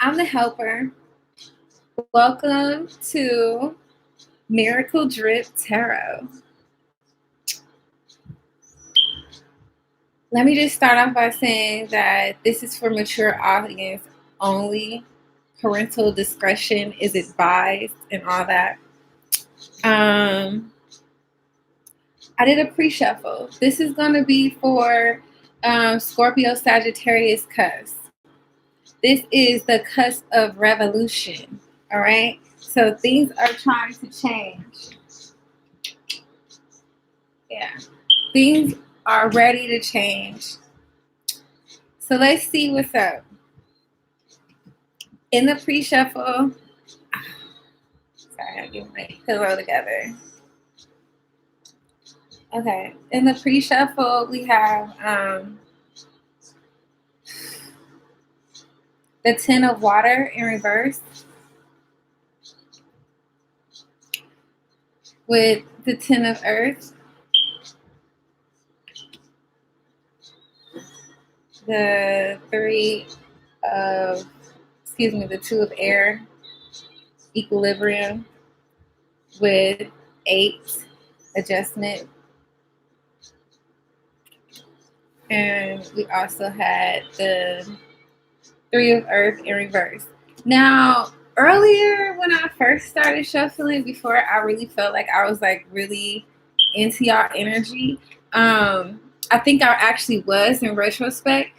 I'm the helper. Welcome to Miracle Drip Tarot. Let me just start off by saying that this is for mature audience only. Parental discretion is advised and all that. I did a pre-shuffle. This is going to be for Scorpio Sagittarius Cusp. This is the cusp of revolution, all right? So things are trying to change. Yeah, things are ready to change. So let's see what's up. In the pre-shuffle, sorry, I'll get my pillow together. Okay, in the pre-shuffle, we have the Ten of Water in reverse with the Ten of Earth, the the Two of Air, equilibrium with 8, adjustment. And we also had the Three of Earth in reverse. Now, earlier when I first started shuffling, before I really felt like I was like really into y'all energy, I think I actually was in retrospect.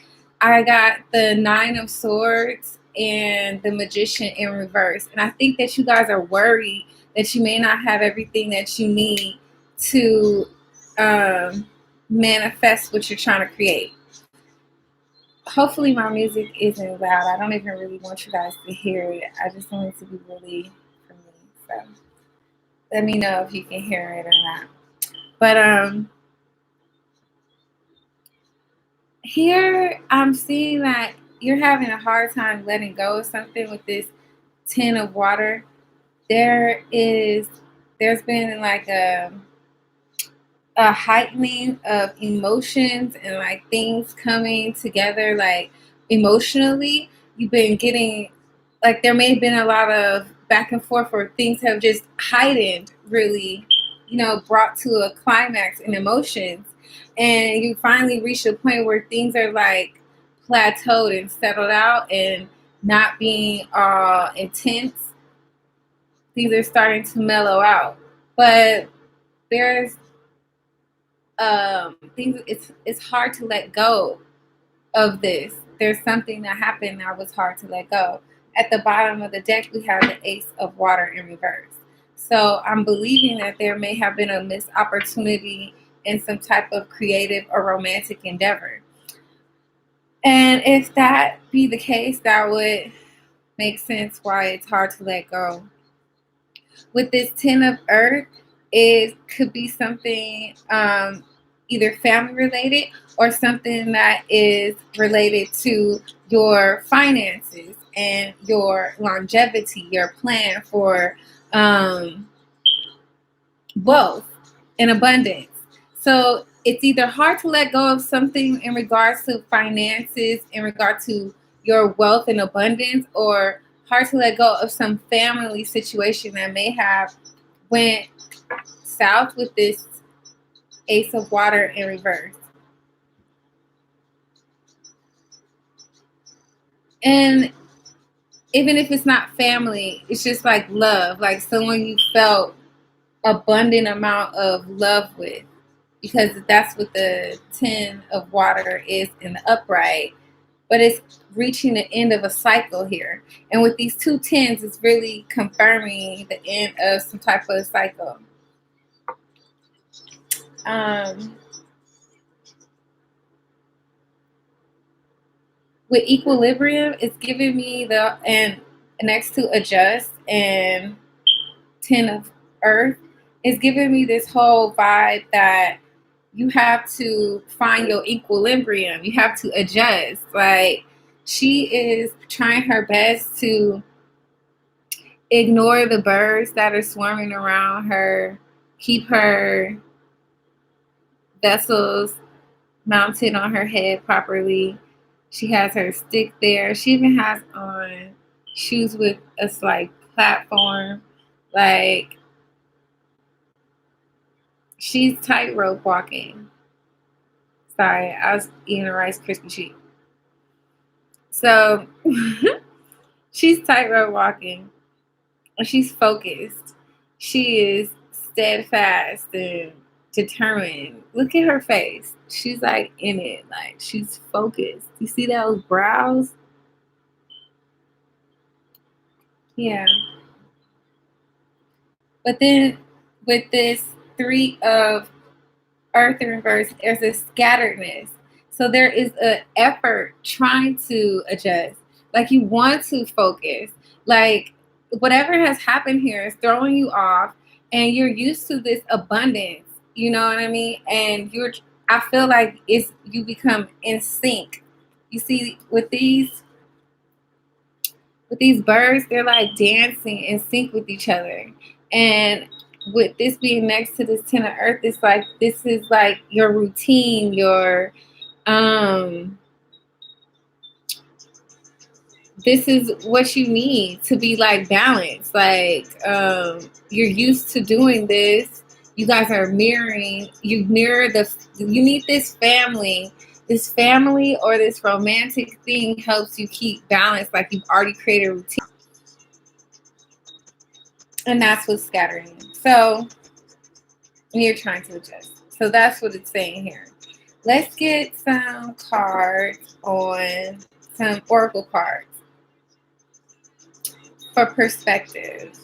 I got the Nine of Swords and the Magician in reverse. And I think that you guys are worried that you may not have everything that you need to manifest what you're trying to create. Hopefully my music isn't loud. I don't even really want you guys to hear it. I just want it to be really for me. So let me know if you can hear it or not. But here I'm seeing that you're having a hard time letting go of something with this Ten of Water. There's been like a heightening of emotions and like things coming together, like emotionally. You've been getting, like, there may have been a lot of back and forth where things have just heightened, really, brought to a climax in emotions. And you finally reached a point where things are like plateaued and settled out and not being all intense. Things are starting to mellow out. But there's things, it's hard to let go of this. There's something that happened that was hard to let go. At the bottom of the deck, we have the Ace of Water in reverse. So I'm believing that there may have been a missed opportunity in some type of creative or romantic endeavor. And if that be the case, that would make sense why it's hard to let go. With this Ten of Earth, it could be something either family related or something that is related to your finances and your longevity, your plan for wealth and abundance. So it's either hard to let go of something in regards to finances, in regard to your wealth and abundance, or hard to let go of some family situation that may have went south with this Ace of Water in reverse. And even if it's not family, it's just like love, like someone you felt abundant amount of love with, because that's what the Ten of Water is in the upright. But it's reaching the end of a cycle here. And with these two tens, it's really confirming the end of some type of cycle. With equilibrium, it's giving me and next to adjust and Ten of Earth, it's giving me this whole vibe that you have to find your equilibrium. You have to adjust. Like, she is trying her best to ignore the birds that are swarming around her, keep her vessels mounted on her head properly. She has her stick there. She even has on shoes with a slight platform. Like, she's tightrope walking. Sorry, I was eating a Rice Krispie treat. So she's tightrope walking. She's focused. She is steadfast and determined. Look at her face. She's like in it. Like, she's focused. You see those brows? Yeah. But then with this 3 of Earth in reverse, there's a scatteredness. So there is an effort trying to adjust. Like, you want to focus. Like, whatever has happened here is throwing you off, and you're used to this abundance. You know what I mean? And I feel like you become in sync. You see, with these birds, they're like dancing in sync with each other. And with this being next to this 10 of Earth, it's like, this is like your routine, your this is what you need to be like balanced. Like, you're used to doing this. You guys are mirroring. You need this family. This family or this romantic thing helps you keep balance. Like, you've already created a routine. And that's what's scattering. So you're trying to adjust. So that's what it's saying here. Let's get some cards on some oracle cards for perspective.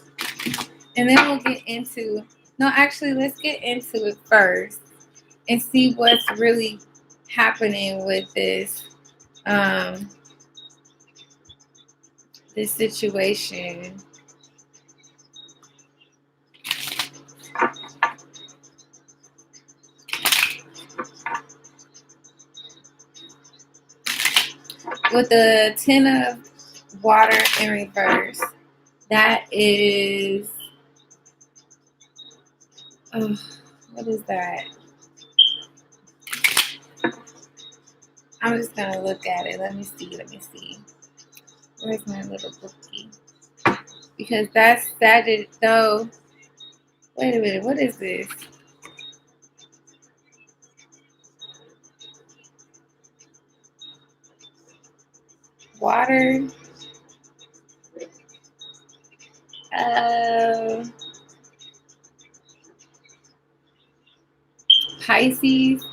And then we'll get into, no, actually, let's get into it first and see what's really happening with this, this situation. With the 10 of water in reverse, that is, what is that? I'm just going to look at it. Let me see. Where's my little bookie? Because that's Sagittarius, though. Wait a minute. What is this? Water. Pisces.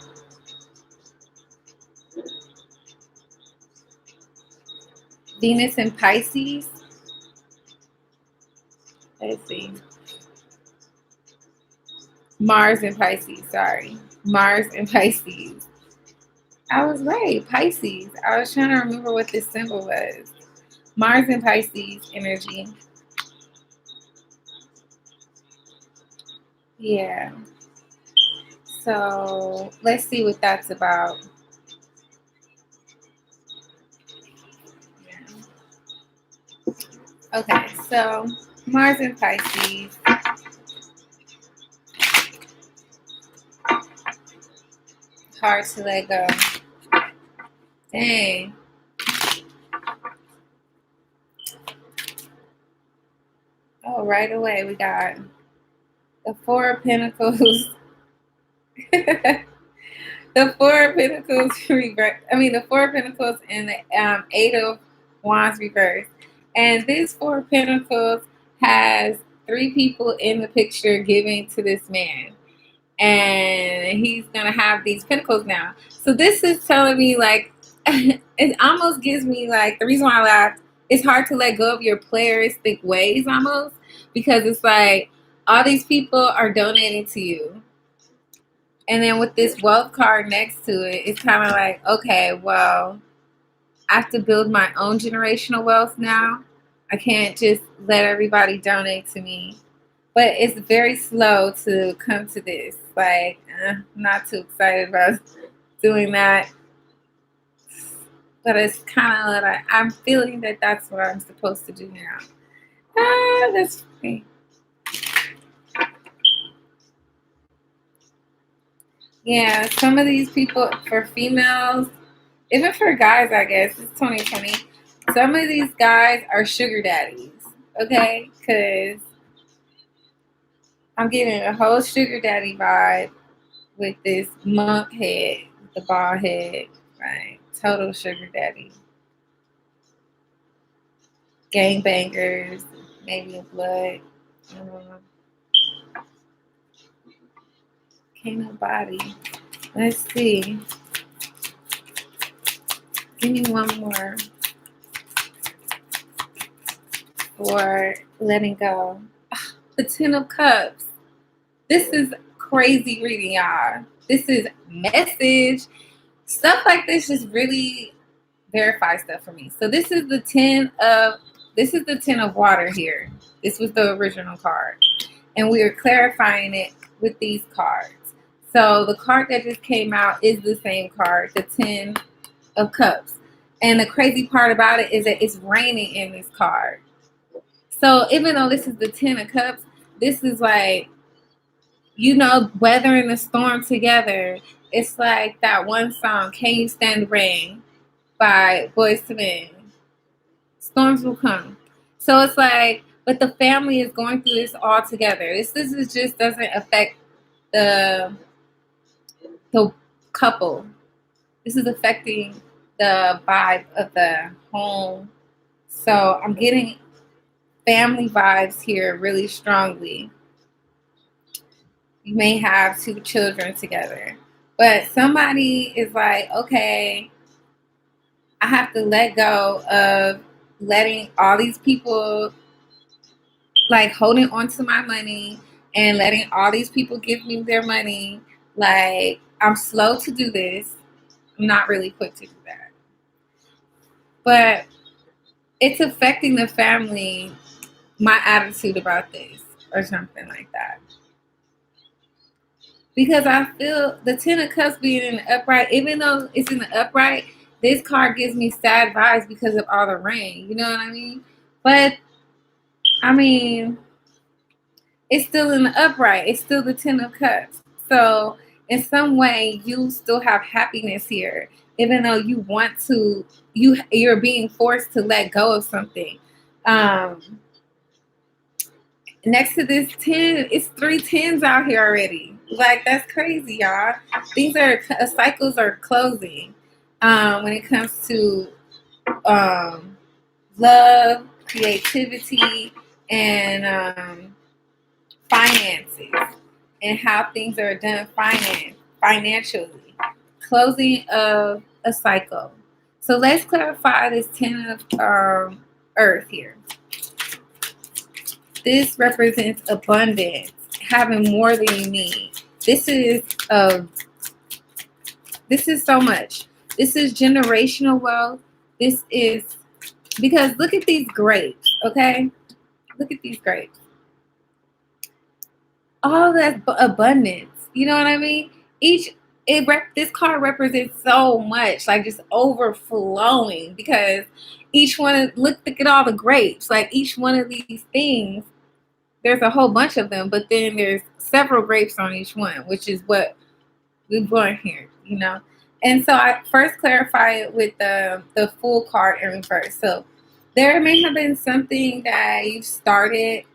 Venus and Pisces. Let's see. Mars and Pisces. Sorry. Mars and Pisces. I was right. Pisces. I was trying to remember what this symbol was. Mars and Pisces energy. Yeah. So let's see what that's about. Yeah. Okay, so Mars and Pisces. Hard to let go. Dang. Oh, right away we got the 4 of Pentacles. The 4 of Pentacles reverse. The 4 of Pentacles and the 8 of Wands reverse. And this 4 of Pentacles has 3 people in the picture giving to this man. And he's going to have these pentacles now. So this is telling me, like, it almost gives me, like, the reason why I laughed, it's hard to let go of your playeristic ways almost. Because it's like, all these people are donating to you. And then with this wealth card next to it, it's kind of like, okay, well, I have to build my own generational wealth now. I can't just let everybody donate to me. But it's very slow to come to this. Like, I'm not too excited about doing that. But it's kind of like, I'm feeling that that's what I'm supposed to do now. That's funny. Yeah, some of these people, for females, even for guys, I guess, it's 2020. Some of these guys are sugar daddies, okay? Because I'm getting a whole sugar daddy vibe with this monk head, the bald head, right? Total sugar daddy. Gangbangers, maybe in blood. Can't nobody. Let's see. Give me one more for letting go. The Ten of Cups. This is crazy reading, y'all. This is message. Stuff like this just really verifies stuff for me. So this is the Ten of Water here. This was the original card. And we are clarifying it with these cards. So the card that just came out is the same card, the Ten of Cups. And the crazy part about it is that it's raining in this card. So even though this is the Ten of Cups, this is like, weathering the storm together. It's like that one song, Can You Stand the Rain, by Boyz II Men. Storms will come. So it's like, but the family is going through this all together. This is just doesn't affect the couple. This is affecting the vibe of the home. So I'm getting family vibes here really strongly. You may have 2 children together, but somebody is like, okay, I have to let go of letting all these people, like, holding on to my money and letting all these people give me their money. Like, I'm slow to do this. I'm not really quick to do that. But it's affecting the family, my attitude about this or something like that. Because I feel the Ten of Cups being in the upright, even though it's in the upright, this card gives me sad vibes because of all the rain. You know what I mean? But, I mean, it's still in the upright. It's still the Ten of Cups. So, in some way, you still have happiness here, even though you want to, you're being forced to let go of something. Next to this 10, it's 3 10s out here already. Like, that's crazy, y'all. These are cycles are closing when it comes to love, creativity, and finances, and how things are done financially. Closing of a cycle. So let's clarify this 10 of Earth here. This represents abundance, having more than you need. This is so much. This is generational wealth. This is, because look at these grapes, okay? Look at these grapes. All that abundance. You know what I mean? This card represents so much, like, just overflowing, because each one look at all the grapes. Like, each one of these things, there's a whole bunch of them, but then there's several grapes on each one, which is what we've learned here, And so I first clarify it with the full card in reverse. So there may have been something that you've started,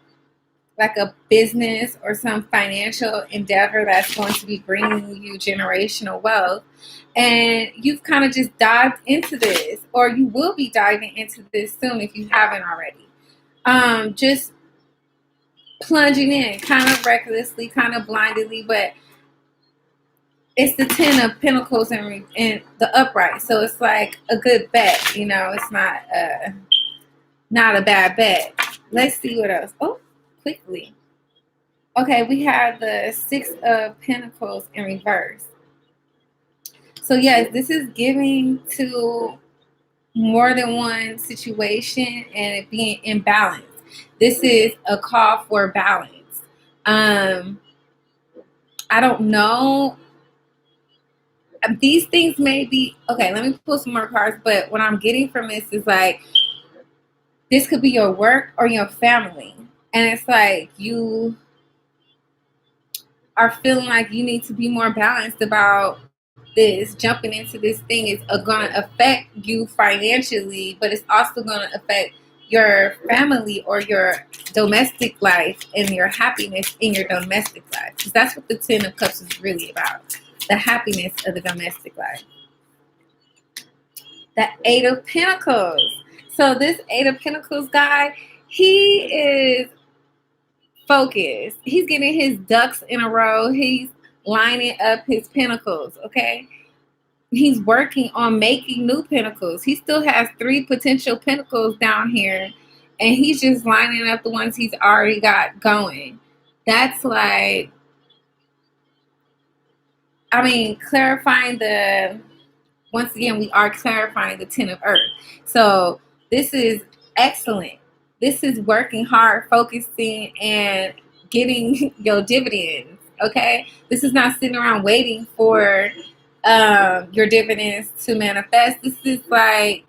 like a business or some financial endeavor that's going to be bringing you generational wealth, and you've kind of just dived into this, or you will be diving into this soon if you haven't already. Just plunging in, kind of recklessly, kind of blindly, but it's the 10 of Pentacles in the upright, so it's like a good bet. It's not a bad bet. Let's see what else. Oh, quickly. Okay, we have the 6 of Pentacles in reverse. So yes, this is giving to more than one situation and it being imbalanced. This is a call for balance. I don't know. These things may be okay. Let me pull some more cards. But what I'm getting from this is like, this could be your work or your family, and it's like you are feeling like you need to be more balanced about this, jumping into this thing is going to affect you financially, but it's also going to affect your family or your domestic life and your happiness in your domestic life. Because that's what the Ten of Cups is really about. The happiness of the domestic life. The Eight of Pentacles. So this Eight of Pentacles guy, he is focused. He's getting his ducks in a row. He's lining up his pentacles, okay? He's working on making new pentacles. He still has 3 potential pentacles down here, and he's just lining up the ones he's already got going. That's like, I mean, clarifying the, once again, we are clarifying the Ten of Earth. So this is excellent. This is working hard, focusing, and getting your dividends, okay? This is not sitting around waiting for your dividends to manifest. This is like,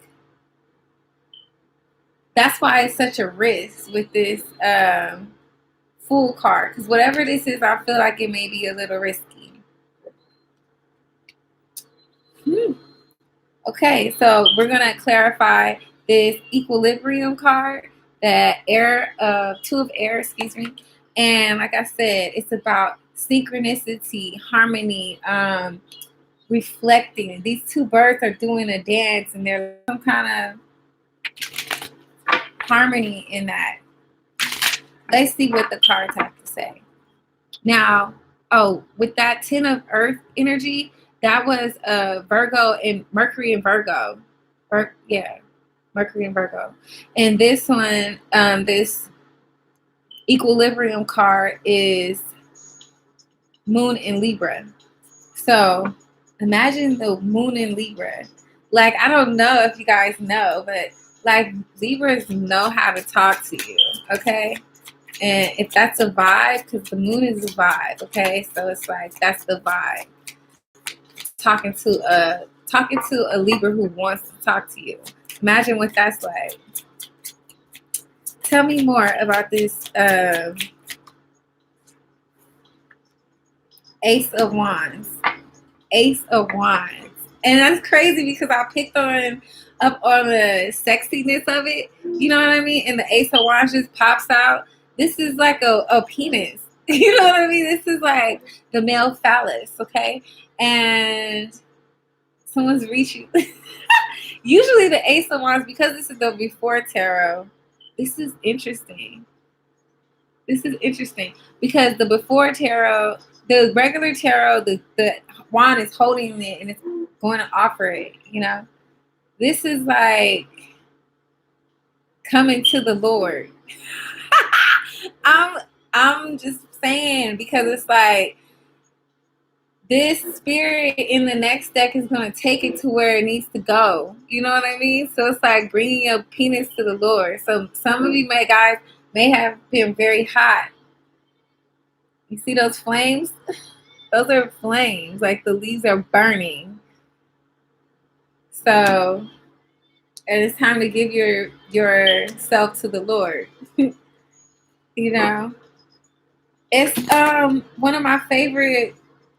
that's why it's such a risk with this Fool card, because whatever this is, I feel like it may be a little risky. Okay, so we're gonna clarify this Equilibrium card, that Two of Air, excuse me. And like I said, it's about synchronicity, harmony, reflecting. These 2 birds are doing a dance, and there's some kind of harmony in that. Let's see what the cards have to say. Now, with that Ten of Earth energy, that was Virgo and Mercury and Virgo. Mercury and Virgo. And this one, this Equilibrium card is Moon in Libra. So imagine the Moon in Libra. Like, I don't know if you guys know, but like Libras know how to talk to you, okay? And if that's a vibe, because the moon is a vibe, okay? So it's like, that's the vibe. Talking to a Libra who wants to talk to you. Imagine what that's like. Tell me more about this Ace of Wands. Ace of Wands. And that's crazy because I picked up on the sexiness of it. You know what I mean? And the Ace of Wands just pops out. This is like a penis. You know what I mean? This is like the male phallus, okay? And someone's reaching. Usually the Ace of Wands, because this is the before tarot, this is interesting. This is interesting because the before tarot, the regular tarot, the wand is holding it and it's going to offer it, you know? This is like coming to the Lord. I'm just saying, because it's like this spirit in the next deck is going to take it to where it needs to go. You know what I mean? So it's like bringing your penis to the Lord. So some of you guys may have been very hot. You see those flames? Those are flames. Like the leaves are burning. So, and it's time to give yourself to the Lord. You know? It's one of my favorite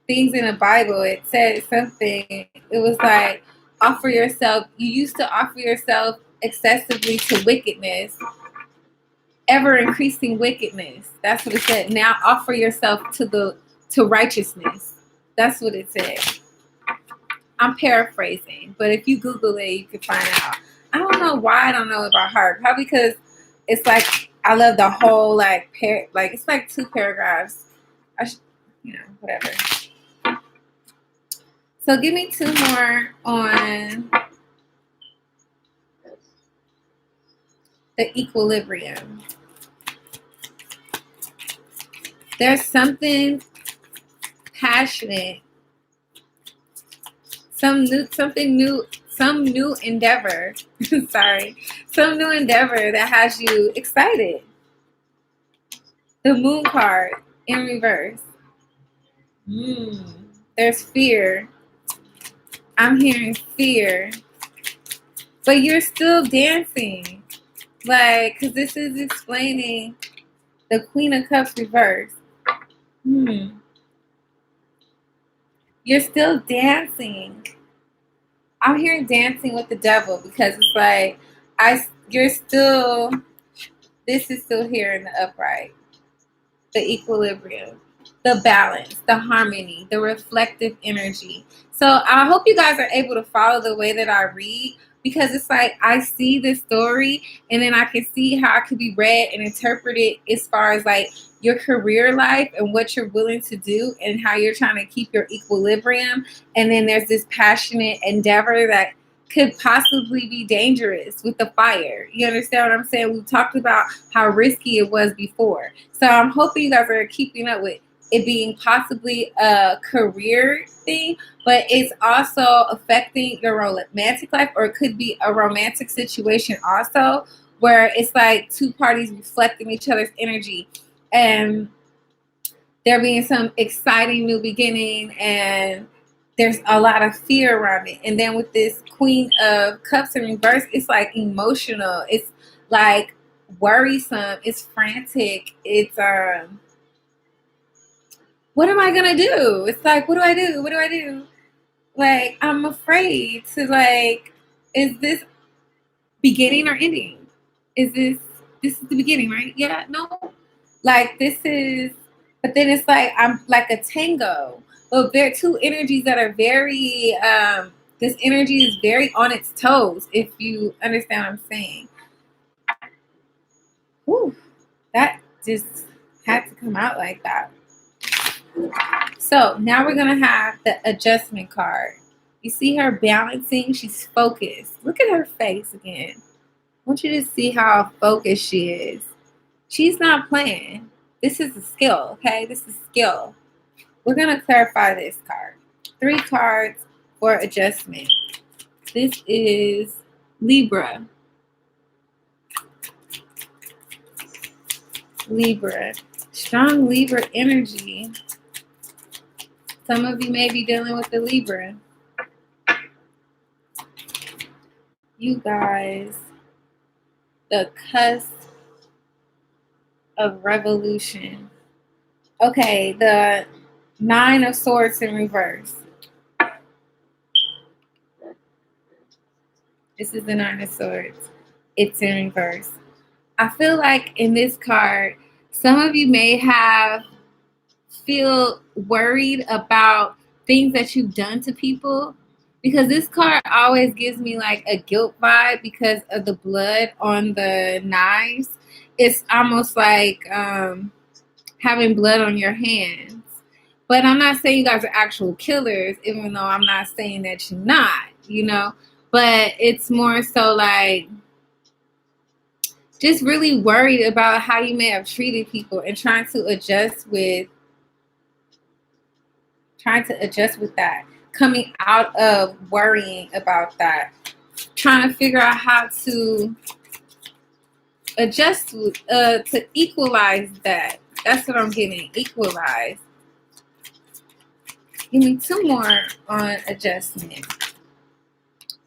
things in the Bible. It said something. It was like, offer yourself. You used to offer yourself excessively to wickedness, ever increasing wickedness. That's what it said. Now offer yourself to righteousness. That's what it said. I'm paraphrasing, but if you Google it, you can find out. I don't know why I don't know it by heart. Probably because it's like, I love the whole like it's like 2 paragraphs. Whatever. So give me 2 more on the equilibrium. There's something passionate, some new endeavor. Sorry, some new endeavor that has you excited. The Moon card in reverse. There's fear. I'm hearing fear, but you're still dancing, like, because this is explaining the Queen of Cups reverse. You're still dancing. I'm here dancing with the devil because it's like you're still, this is still here in the upright, the equilibrium, the balance, the harmony, the reflective energy. So I hope you guys are able to follow the way that I read, because it's like I see this story and then I can see how it could be read and interpreted as far as like your career life and what you're willing to do and how you're trying to keep your equilibrium. And then there's this passionate endeavor that could possibly be dangerous with the fire. You understand what I'm saying? We talked about how risky it was before. So I'm hoping you guys are keeping up with it being possibly a career thing, but it's also affecting your romantic life, or it could be a romantic situation also, where it's like two parties reflecting each other's energy and there being some exciting new beginning, and there's a lot of fear around it. And then with this Queen of Cups in reverse, it's like emotional, it's like worrisome, it's frantic, it's what am I gonna do? It's like, what do I do? What do I do? Like, I'm afraid to, like, is this beginning or ending? Is this is the beginning, right? Yeah, no. Like, this is, but then it's like I'm like a tango. But there are two energies that are very this energy is very on its toes, if you understand what I'm saying. Whew, that just had to come out like that. So now we're going to have the adjustment card. You see her balancing. She's focused. Look at her face again. I want you to see how focused she is. She's not playing. This is a skill, okay? This is skill. We're going to clarify this card. 3 cards for adjustment. This is Libra. Libra. Strong Libra energy. Some of you may be dealing with the Libra. You guys, the cusp of revolution. Okay, the 9 of Swords in reverse. This is the 9 of Swords. It's in reverse. I feel like in this card, some of you may feel worried about things that you've done to people, because this card always gives me like a guilt vibe because of the blood on the knives. It's almost like having blood on your hands. But I'm not saying you guys are actual killers, even though I'm not saying that you're not, you know. But it's more so like just really worried about how you may have treated people and trying to adjust with that, coming out of worrying about that, trying to figure out how to adjust to equalize that. That's what I'm getting, equalize. Give me 2 more on adjustment.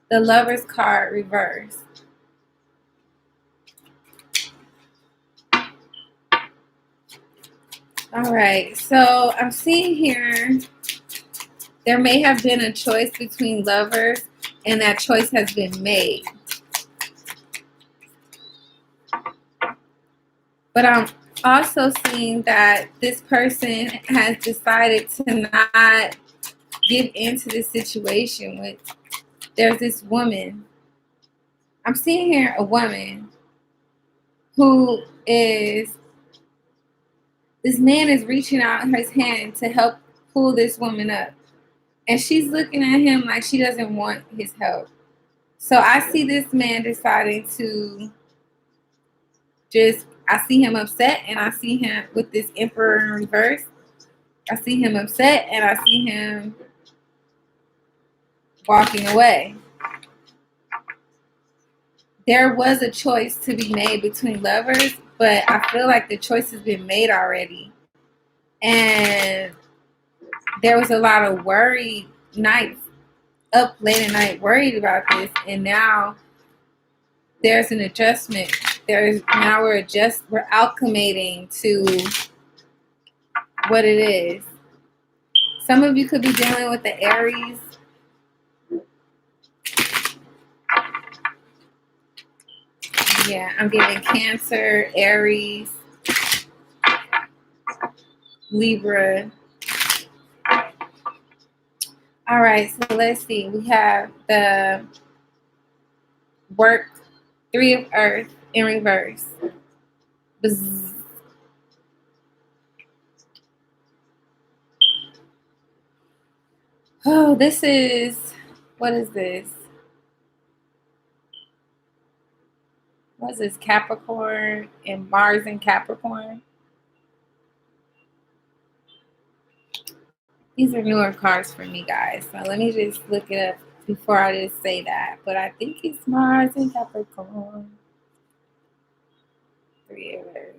The Lover's card reverse. All right, so I'm seeing here there may have been a choice between lovers, and that choice has been made. But I'm also seeing that this person has decided to not give into this situation with, there's this woman. I'm seeing here a woman who is, this man is reaching out his hand to help pull this woman up. And she's looking at him like she doesn't want his help. So I see this man deciding to I see him upset, and I see him with this Emperor in reverse. I see him upset, and I see him walking away. There was a choice to be made between lovers, but I feel like the choice has been made already. And there was a lot of worried nights, up late at night, worried about this, and now there's an adjustment. We're alchemating to what it is. Some of you could be dealing with the Aries. Yeah, I'm getting Cancer, Aries, Libra. All right, so let's see. We have the work, 3 of Earth in reverse. Bzz. Oh, this is, what is this? What is this? Capricorn and Mars in Capricorn. These are newer cards for me, guys. So let me just look it up before I just say that. But I think it's Mars in Capricorn. 3 of Earth.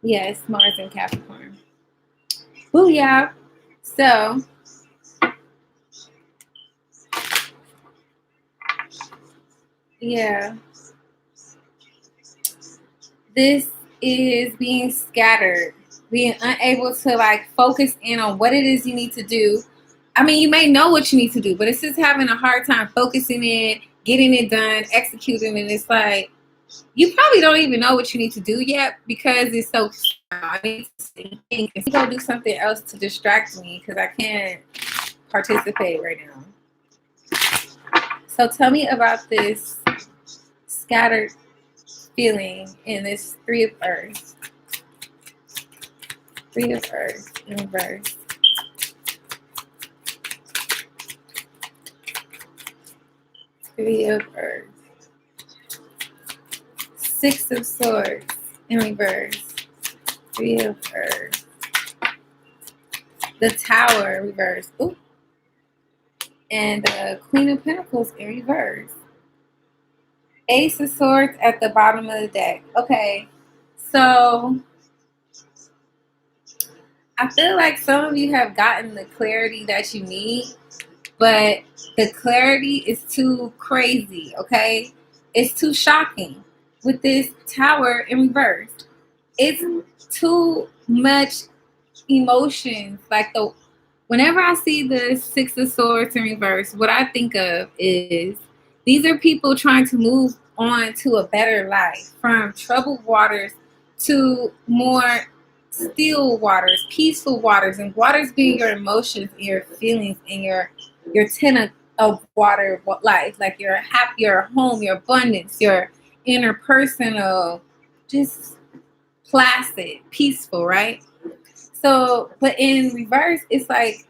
Yeah, it's Mars in Capricorn. Booyah! So, yeah. This is being scattered, being unable to like focus in on what it is you need to do. I mean, you may know what you need to do, but it's just having a hard time focusing in, getting it done, executing, and it's like you probably don't even know what you need to do yet because it's so. I need to think. If you go do something else to distract me because I can't participate right now. So tell me about this scattered feeling in this 3 of Earth. 3 of Earth in reverse. 3 of Earth. 6 of Swords in reverse. 3 of Earth. The Tower reverse. Ooh. And the Queen of Pentacles in reverse. Ace of Swords at the bottom of the deck. Okay, so I feel like some of you have gotten the clarity that you need, but the clarity is too crazy, okay? It's too shocking with this Tower in reverse. It's too much emotions. Like whenever I see the 6 of Swords in reverse, what I think of is these are people trying to move on to a better life, from troubled waters to more still waters, peaceful waters, and waters being your emotions and your feelings and your 10 of water life, like your happy, your home, your abundance, your interpersonal, just placid, peaceful, right? So, but in reverse, it's like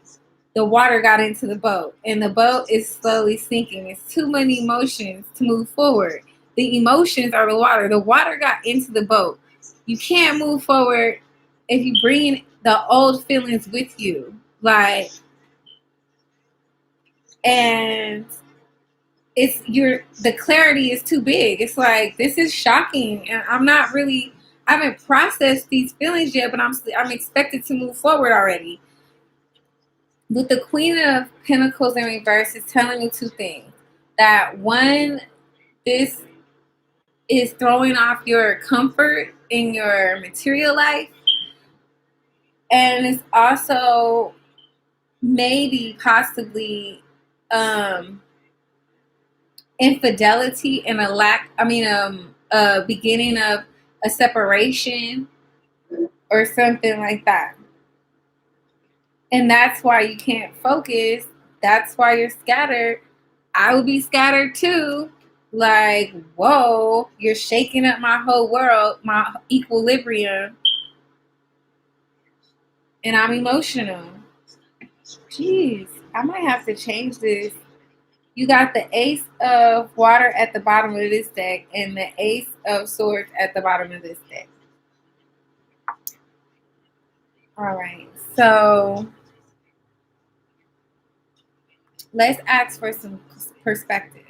the water got into the boat and the boat is slowly sinking. It's too many emotions to move forward. The emotions are the water. The water got into the boat. You can't move forward if you bring the old feelings with you. Like, and the clarity is too big. It's like, this is shocking. And I haven't processed these feelings yet, but I'm expected to move forward already. With the Queen of Pentacles in reverse, is telling me 2 things. That one, this is throwing off your comfort in your material life. And it's also maybe possibly infidelity and a beginning of a separation or something like that. And that's why you can't focus. That's why you're scattered. I would be scattered too. Like, whoa, you're shaking up my whole world, my equilibrium. And I'm emotional. Jeez, I might have to change this. You got the Ace of Water at the bottom of this deck and the Ace of Swords at the bottom of this deck. All right, so let's ask for some perspective.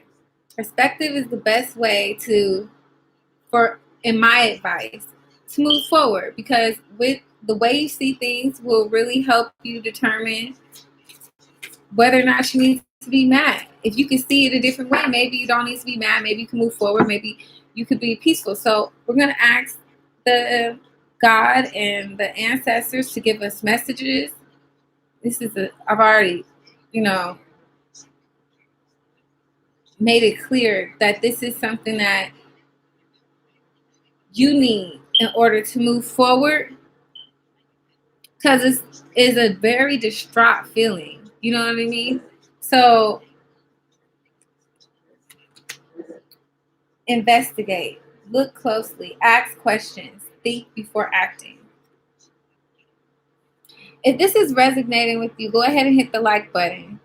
Perspective is the best way in my advice, to move forward, because with the way you see things will really help you determine whether or not you need to be mad. If you can see it a different way, maybe you don't need to be mad. Maybe you can move forward. Maybe you could be peaceful. So we're going to ask the God and the ancestors to give us messages. I've already, made it clear that this is something that you need in order to move forward, because it is a very distraught feeling. You know what I mean? So investigate, look closely, ask questions, think before acting. If this is resonating with you, go ahead and hit the like button.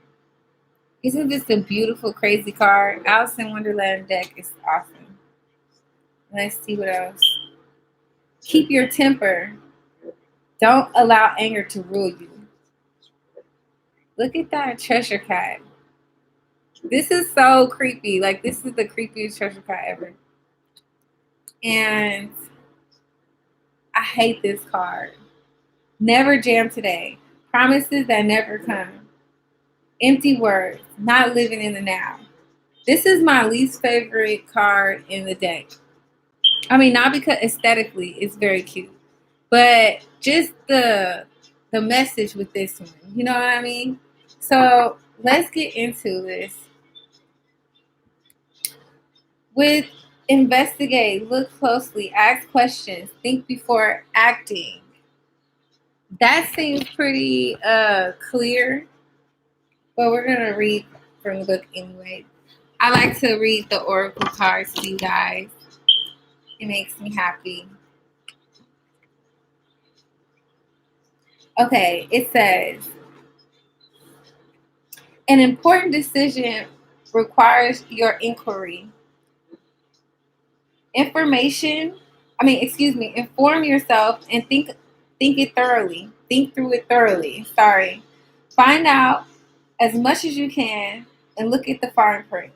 Isn't this a beautiful, crazy card? Alice in Wonderland deck is awesome. Let's see what else. Keep your temper. Don't allow anger to rule you. Look at that treasure cat. This is so creepy. Like, this is the creepiest treasure cat ever. And I hate this card. Never jam today. Promises that never come. Empty words. Not living in the now. This is my least favorite card in the deck. I mean, not because aesthetically it's very cute, but just the message with this one. You know what I mean? So let's get into this. With investigate, look closely, ask questions, think before acting. That seems pretty clear, but we're gonna read from the book anyway. I like to read the oracle cards to you guys. It makes me happy. Okay, it says, an important decision requires your inquiry. Inform yourself and think it thoroughly. Think through it thoroughly. Sorry. Find out as much as you can and look at the fine print.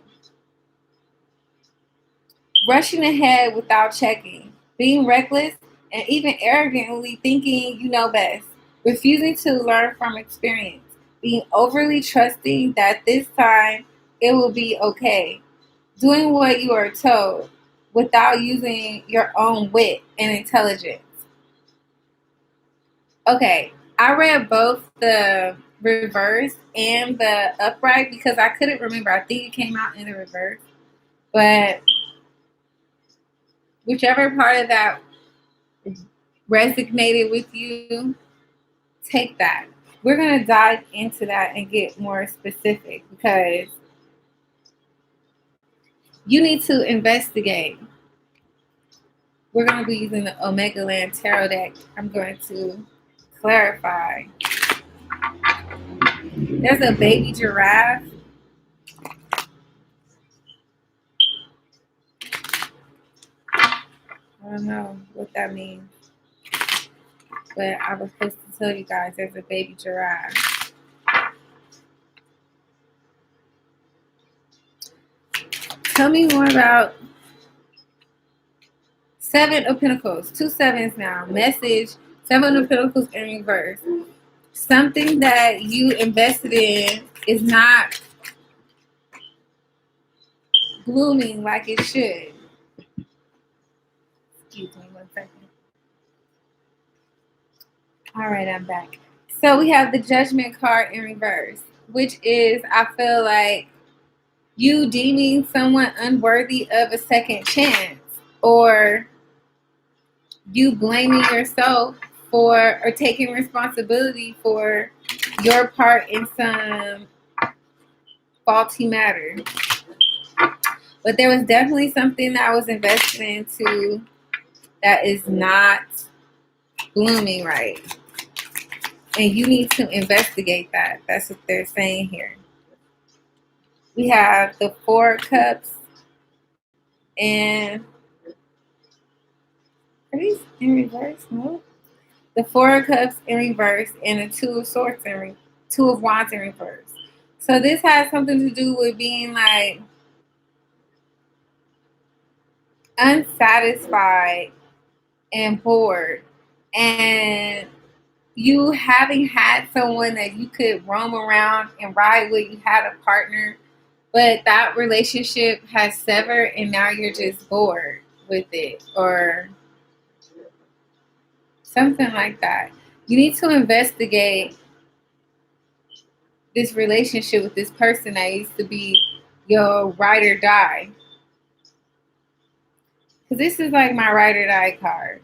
Rushing ahead without checking. Being reckless and even arrogantly thinking you know best. Refusing to learn from experience. Being overly trusting that this time it will be okay. Doing what you are told without using your own wit and intelligence. Okay, I read both the reverse and the upright because I couldn't remember. I think it came out in the reverse. But whichever part of that resonated with you, take that. We're going to dive into that and get more specific because you need to investigate. We're going to be using the Omega Land Tarot deck. I'm going to clarify. There's a baby giraffe. I don't know what that means. But I was supposed to tell you guys there's a baby giraffe. Tell me more about Seven of Pentacles. 2 sevens now. Message. 7 of Pentacles in reverse. Something that you invested in is not blooming like it should. Excuse me 1 second. All right, I'm back. So we have the Judgment card in reverse, which is, I feel like, you deeming someone unworthy of a second chance, or you blaming yourself for or taking responsibility for your part in some faulty matter. But there was definitely something that I was invested into that is not blooming right. And you need to investigate that. That's what they're saying here. We have the 4 of Cups and are these in reverse? No. The 4 of Cups in reverse and the 2 of Swords and 2 of Wands in reverse. So this has something to do with being like unsatisfied and bored, and you having had someone that you could roam around and ride with. You had a partner, but that relationship has severed and now you're just bored with it, or Something like that. You need to investigate this relationship with this person that used to be your ride or die. Because this is like my ride or die card.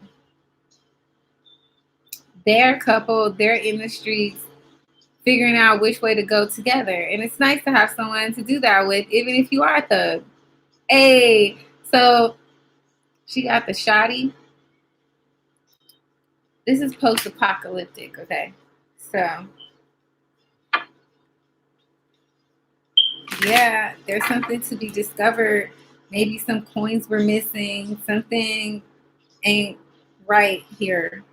They're a couple, they're in the streets figuring out which way to go together. And it's nice to have someone to do that with, even if you are a thug. Hey, so she got the shotty. This is post-apocalyptic, okay? So, yeah, there's something to be discovered. Maybe some coins were missing. Something ain't right here.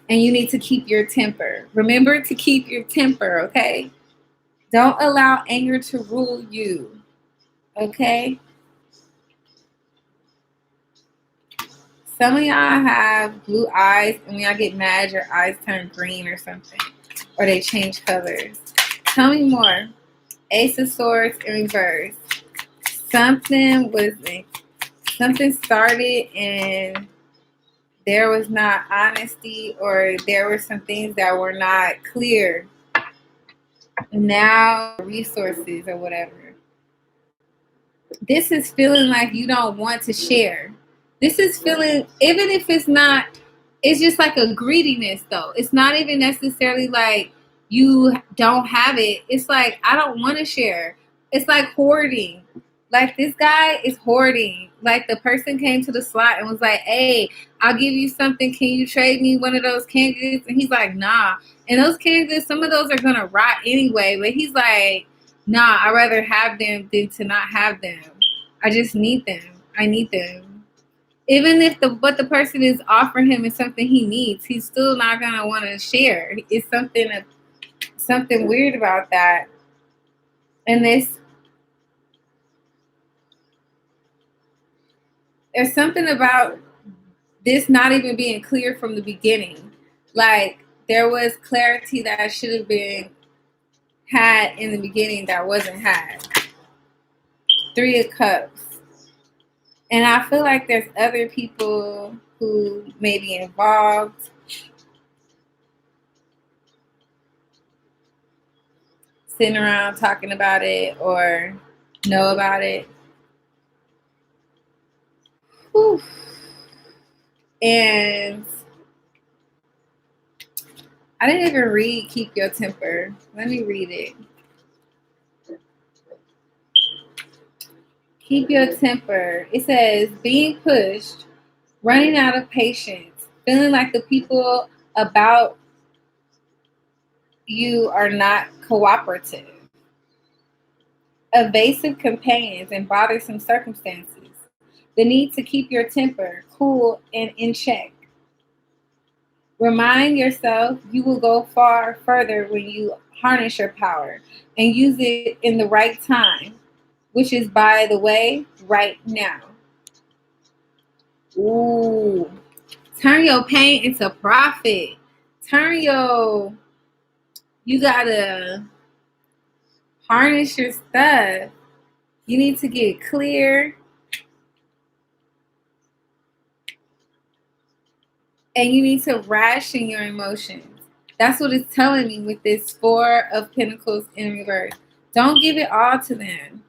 And you need to keep your temper. Remember to keep your temper, okay? Don't allow anger to rule you, okay? Some of y'all have blue eyes, and when y'all get mad, your eyes turn green or something, or they change colors. Tell me more. Ace of Swords in reverse. Something started and there was not honesty, or there were some things that were not clear. Now resources or whatever. This is feeling like you don't want to share. This is feeling, even if it's not, it's just like a greediness though. It's not even necessarily like you don't have it. It's like, I don't want to share. It's like hoarding. Like this guy is hoarding. Like the person came to the slot and was like, hey, I'll give you something. Can you trade me one of those canned goods? And he's like, nah. And those canned goods, some of those are going to rot anyway. But he's like, nah, I'd rather have them than to not have them. I just need them. I need them. Even if what the person is offering him is something he needs, he's still not going to want to share. It's something weird about that. And there's something about this not even being clear from the beginning. Like there was clarity that should have been had in the beginning that wasn't had. 3 of Cups. And I feel like there's other people who may be involved. Sitting around talking about it or know about it. Whew. And I didn't even read Keep Your Temper. Let me read it. Keep your temper. It says, being pushed, running out of patience, feeling like the people about you are not cooperative, evasive companions, and bothersome circumstances. The need to keep your temper cool and in check. Remind yourself you will go far further when you harness your power and use it in the right time, which is, by the way, right now. Ooh. Turn your pain into profit. You gotta harness your stuff. You need to get clear. And you need to ration your emotions. That's what it's telling me with this 4 of Pentacles in reverse. Don't give it all to them.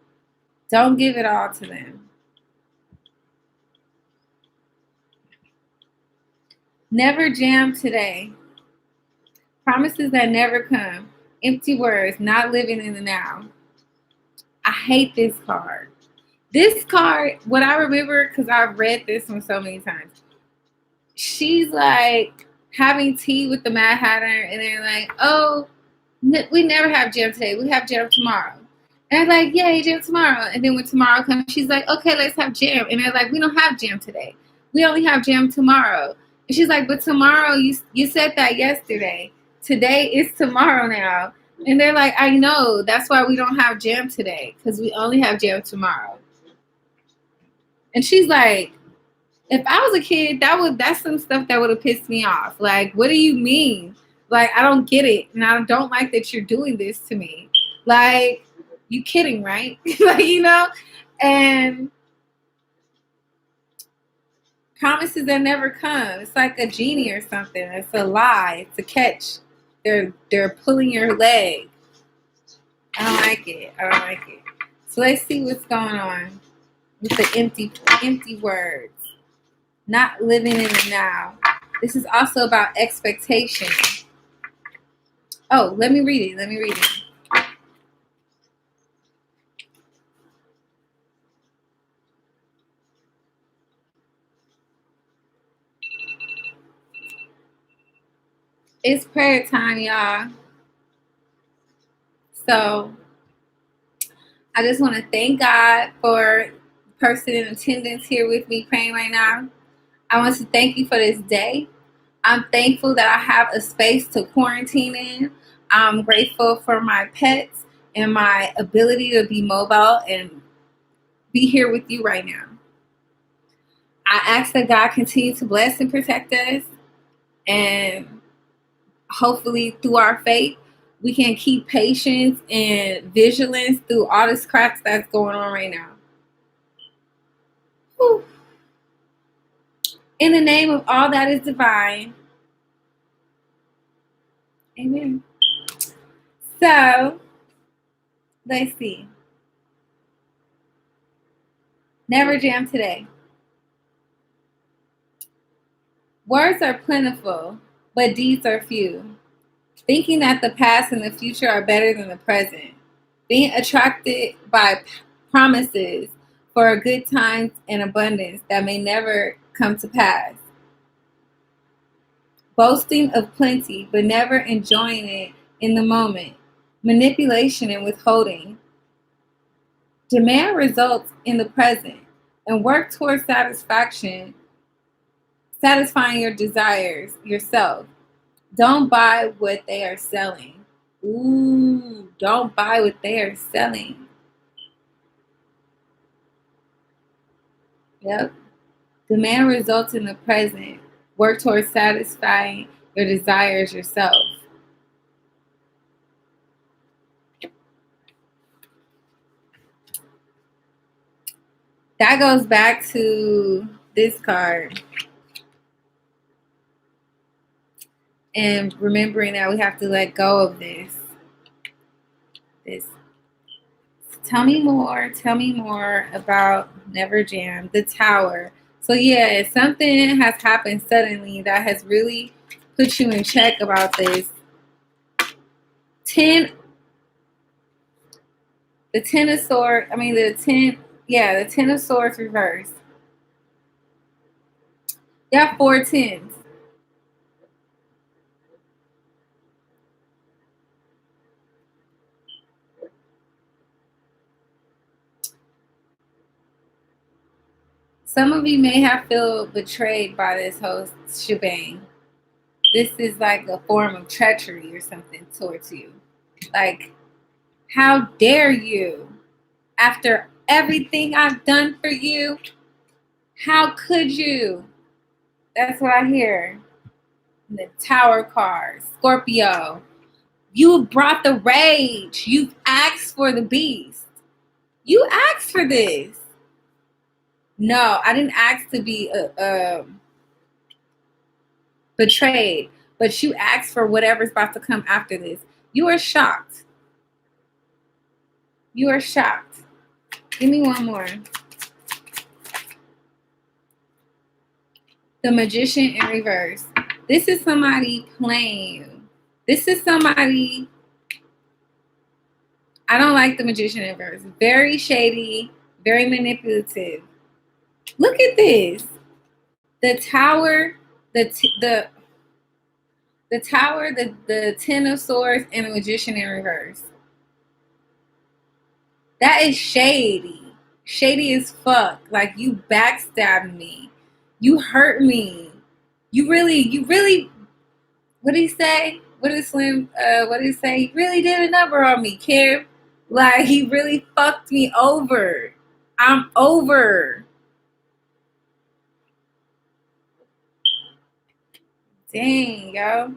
Don't give it all to them. Never jam today. Promises that never come. Empty words, not living in the now. I hate this card. This card, what I remember, because I've read this one so many times, she's like having tea with the Mad Hatter, and they're like, oh, we never have jam today. We have jam tomorrow. And I'm like, yay, jam tomorrow. And then when tomorrow comes, she's like, okay, let's have jam. And they're like, we don't have jam today. We only have jam tomorrow. And she's like, but tomorrow, you said that yesterday. Today is tomorrow now. And they're like, I know. That's why we don't have jam today, because we only have jam tomorrow. And she's like, if I was a kid, that's some stuff that would have pissed me off. Like, what do you mean? Like, I don't get it. And I don't like that you're doing this to me. Like, you kidding, right? Like, And promises that never come. It's like a genie or something. It's a lie. It's a catch. They're pulling your leg. I don't like it. I don't like it. So let's see what's going on with the empty words. Not living in the now. This is also about expectation. Oh, let me read it. Let me read it. It's prayer time, y'all. So I just want to thank God for the person in attendance here with me praying right now. I want to thank you for this day. I'm thankful that I have a space to quarantine in. I'm grateful for my pets and my ability to be mobile and be here with you right now. I ask that God continue to bless and protect us, and hopefully through our faith, we can keep patience and vigilance through all this crap that's going on right now. Whew. In the name of all that is divine, amen. So, let's see. Never jam today. Words are plentiful, but deeds are few. Thinking that the past and the future are better than the present. Being attracted by promises for good times and abundance that may never come to pass. Boasting of plenty, but never enjoying it in the moment. Manipulation and withholding. Demand results in the present and work towards satisfying your desires yourself. Don't buy what they are selling. Ooh, don't buy what they are selling. Yep. Demand results in the present. Work towards satisfying your desires yourself. That goes back to this card. And remembering that we have to let go of this. Tell me more about Never Jam, the Tower. So yeah, something has happened suddenly that has really put you in check about this. The Ten of Swords reversed. You have 4 tens. Some of you may have felt betrayed by this whole shebang. This is like a form of treachery or something towards you. Like, how dare you? After everything I've done for you, how could you? That's what I hear. The Tower card, Scorpio. You brought the rage. You asked for the beast. You asked for this. No, I didn't ask to be betrayed, but you asked for whatever's about to come after this. You are shocked. You are shocked. Give me one more. The Magician in reverse. This is somebody playing you. This is somebody. I don't like the Magician in reverse. Very shady, very manipulative. Look at this. The Tower, the Tower, the Ten of Swords, and the Magician in reverse. That is shady. Shady as fuck. Like, you backstabbed me. You hurt me. You really, what did he say? What did he say? He really did a number on me, Kim. Like, he really fucked me over. I'm over. Dang, yo.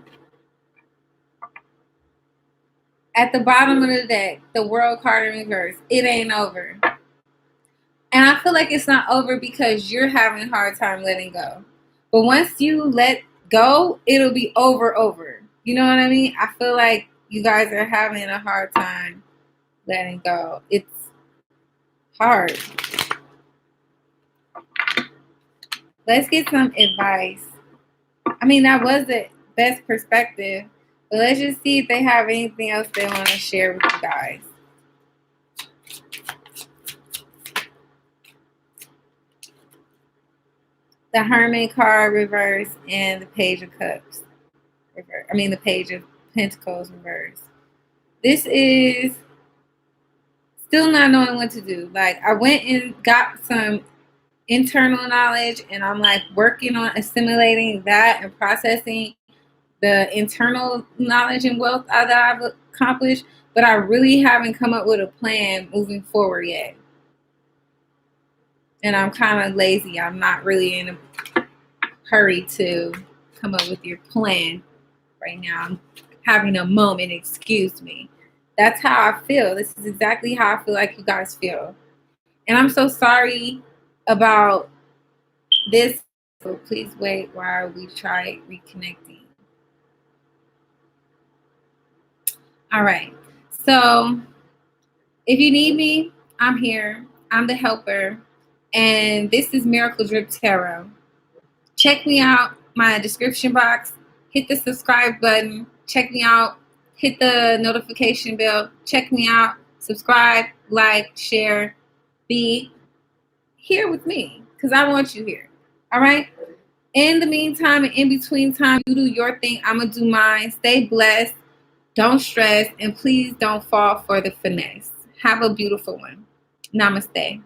At the bottom of the deck, the World card in reverse. It ain't over. And I feel like it's not over because you're having a hard time letting go. But once you let go, it'll be over. You know what I mean? I feel like you guys are having a hard time letting go. It's hard. Let's get some advice. I mean, that was the best perspective. But let's just see if they have anything else they want to share with you guys. The Hermit card reverse and the Page of Cups reverse. I mean, the Page of Pentacles reverse. This is still not knowing what to do. Like, I went and got some internal knowledge, and I'm like working on assimilating that and processing the internal knowledge and wealth that I've accomplished, but I really haven't come up with a plan moving forward yet. And I'm kind of lazy. I'm not really in a hurry to come up with your plan right now. I'm having a moment, excuse me. That's how I feel. This is exactly how I feel like you guys feel. And I'm so sorry about this. So please wait while we try reconnecting. All right. So if you need me, I'm here. I'm the helper. And this is Miracle Drip Tarot. Check me out, my description box. Hit the subscribe button. Check me out. Hit the notification bell. Check me out. Subscribe, like, share. Be here with me because I want you here. All right? In the meantime and in between time, you do your thing. I'm going to do mine. Stay blessed. Don't stress. And please don't fall for the finesse. Have a beautiful one. Namaste.